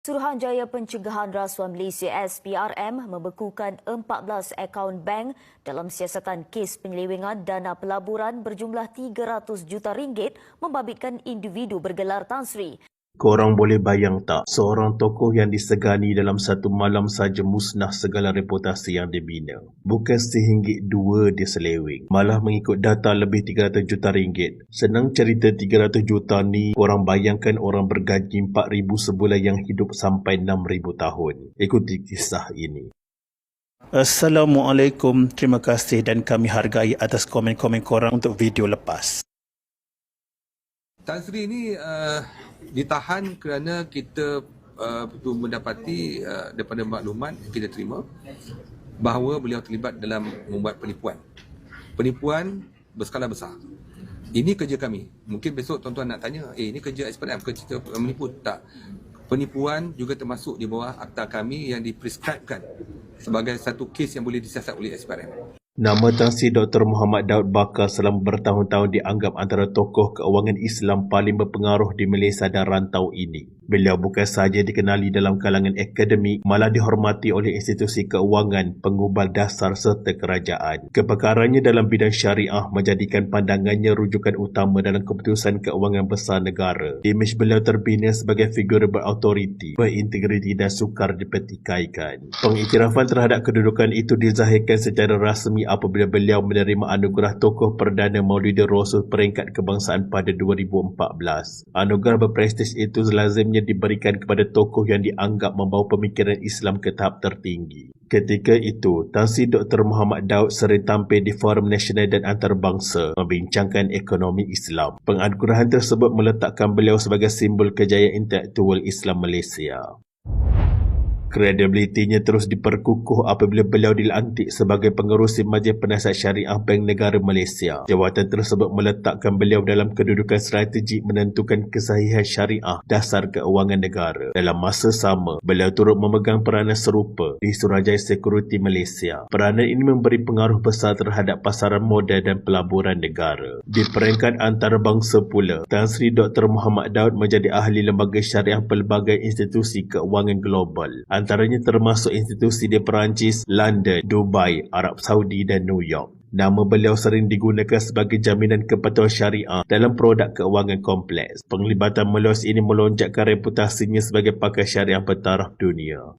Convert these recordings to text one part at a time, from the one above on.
Suruhanjaya Pencegahan Rasuah Malaysia SPRM membekukan 14 akaun bank dalam siasatan kes penyelewengan dana pelaburan berjumlah 300 juta ringgit membabitkan individu bergelar Tan Sri. Korang boleh bayang tak, seorang tokoh yang disegani dalam satu malam saja musnah segala reputasi yang dibina. Bukan RM1 dia seleweng, malah mengikut data lebih 300 juta ringgit. Senang cerita 300 juta ni, korang bayangkan orang bergaji 4,000 sebulan yang hidup sampai 6,000 tahun. Ikuti kisah ini. Assalamualaikum, terima kasih dan kami hargai atas komen-komen korang untuk video lepas. Tan Sri ni ditahan kerana kita mendapati daripada maklumat yang kita terima bahawa beliau terlibat dalam membuat penipuan. Penipuan berskala besar. Ini kerja kami. Mungkin besok tuan-tuan nak tanya, ini kerja SPRM ke cerita menipu? Tak. Penipuan juga termasuk di bawah akta kami yang diprescribekan sebagai satu kes yang boleh disiasat oleh SPRM. Nama Tan Sri Dr. Muhammad Daud Bakar selama bertahun-tahun dianggap antara tokoh keuangan Islam paling berpengaruh di Malaysia dan rantau ini. Beliau bukan sahaja dikenali dalam kalangan akademik, malah dihormati oleh institusi keuangan, pengubal dasar serta kerajaan. Kepakarannya dalam bidang syariah menjadikan pandangannya rujukan utama dalam keputusan keuangan besar negara. Imej beliau terbina sebagai figur berautoriti, berintegriti dan sukar dipertikaikan. Pengiktirafan terhadap kedudukan itu dizahirkan secara rasmi apabila beliau menerima anugerah tokoh perdana Maulidi Rasul peringkat kebangsaan pada 2014. Anugerah berprestij itu lazimnya diberikan kepada tokoh yang dianggap membawa pemikiran Islam ke tahap tertinggi. Ketika itu, Tan Sri Dr. Muhammad Daud sering tampil di Forum Nasional dan Antarabangsa membincangkan ekonomi Islam. Penganugerahan tersebut meletakkan beliau sebagai simbol kejayaan intelektual Islam Malaysia. Kredibilitinya terus diperkukuh apabila beliau dilantik sebagai pengerusi Majlis Penasihat Syariah Bank Negara Malaysia. Jawatan tersebut meletakkan beliau dalam kedudukan strategik menentukan kesahihan syariah dasar keuangan negara. Dalam masa sama, beliau turut memegang peranan serupa di Suruhanjaya Security Malaysia. Peranan ini memberi pengaruh besar terhadap pasaran modal dan pelaburan negara. Di peringkat antarabangsa pula, Tan Sri Dr. Muhammad Daud menjadi ahli lembaga syariah pelbagai institusi keuangan global. Antaranya termasuk institusi di Perancis, London, Dubai, Arab Saudi dan New York. Nama beliau sering digunakan sebagai jaminan kepatuhan syariah dalam produk keuangan kompleks. Penglibatan meluas ini melonjakkan reputasinya sebagai pakar syariah bertaraf dunia.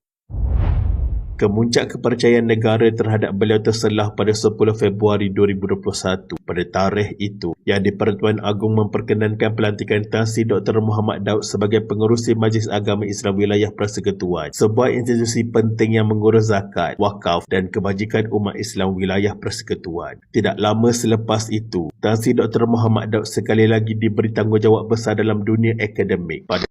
Kemuncak kepercayaan negara terhadap beliau terselah pada 10 Februari 2021. Pada tarikh itu, Yang di-Pertuan Agong memperkenankan pelantikan Tan Sri Dr. Muhammad Daud sebagai pengerusi Majlis Agama Islam Wilayah Persekutuan, sebuah institusi penting yang mengurus zakat, wakaf dan kebajikan umat Islam Wilayah Persekutuan. Tidak lama selepas itu, Tan Sri Dr. Muhammad Daud sekali lagi diberi tanggungjawab besar dalam dunia akademik. Pada